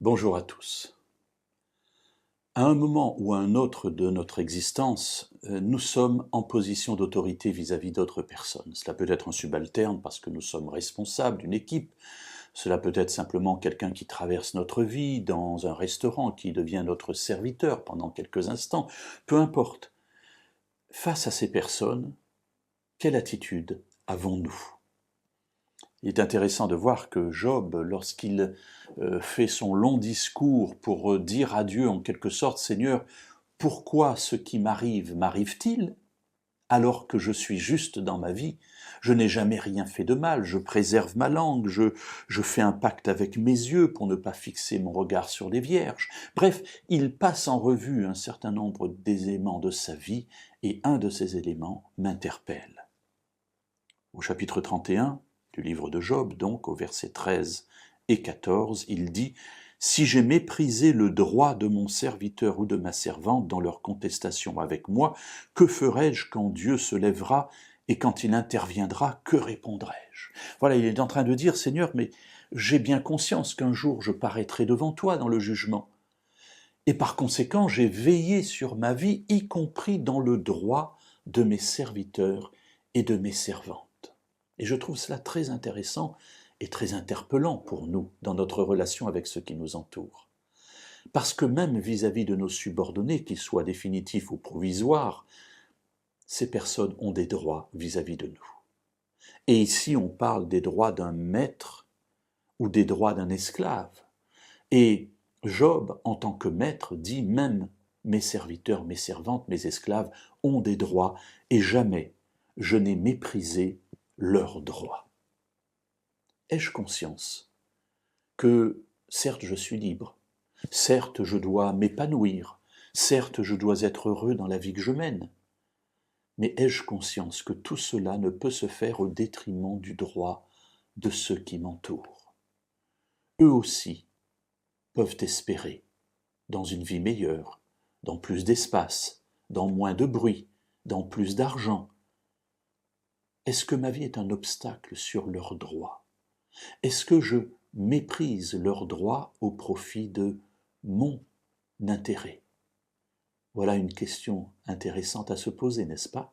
Bonjour à tous. À un moment ou à un autre de notre existence, nous sommes en position d'autorité vis-à-vis d'autres personnes. Cela peut être un subalterne parce que nous sommes responsables d'une équipe. Cela peut être simplement quelqu'un qui traverse notre vie dans un restaurant, qui devient notre serviteur pendant quelques instants. Peu importe. Face à ces personnes, quelle attitude avons-nous ? Il est intéressant de voir que Job, lorsqu'il fait son long discours pour dire à Dieu en quelque sorte, « Seigneur, pourquoi ce qui m'arrive m'arrive-t-il alors que je suis juste dans ma vie? Je n'ai jamais rien fait de mal, je préserve ma langue, je fais un pacte avec mes yeux pour ne pas fixer mon regard sur les vierges. » Bref, il passe en revue un certain nombre d'éléments de sa vie et un de ces éléments m'interpelle. Au chapitre 31 du livre de Job, donc au verset 13 et 14, il dit « Si j'ai méprisé le droit de mon serviteur ou de ma servante dans leur contestation avec moi, que ferai-je quand Dieu se lèvera et quand il interviendra, que répondrai-je » Voilà, il est en train de dire « Seigneur, mais j'ai bien conscience qu'un jour je paraîtrai devant toi dans le jugement. Et par conséquent, j'ai veillé sur ma vie, y compris dans le droit de mes serviteurs et de mes servantes. » Et je trouve cela très intéressant et très interpellant pour nous dans notre relation avec ceux qui nous entourent. Parce que même vis-à-vis de nos subordonnés, qu'ils soient définitifs ou provisoires, ces personnes ont des droits vis-à-vis de nous. Et ici, on parle des droits d'un maître ou des droits d'un esclave. Et Job, en tant que maître, dit même mes serviteurs, mes servantes, mes esclaves ont des droits et jamais je n'ai méprisé leurs droits. Ai-je conscience que, certes, je suis libre, certes, je dois m'épanouir, certes, je dois être heureux dans la vie que je mène, mais ai-je conscience que tout cela ne peut se faire au détriment du droit de ceux qui m'entourent? Eux aussi peuvent espérer dans une vie meilleure, dans plus d'espace, dans moins de bruit, dans plus d'argent. Est-ce que ma vie est un obstacle sur leurs droits? Est-ce que je méprise leurs droits au profit de mon intérêt? Voilà une question intéressante à se poser, n'est-ce pas?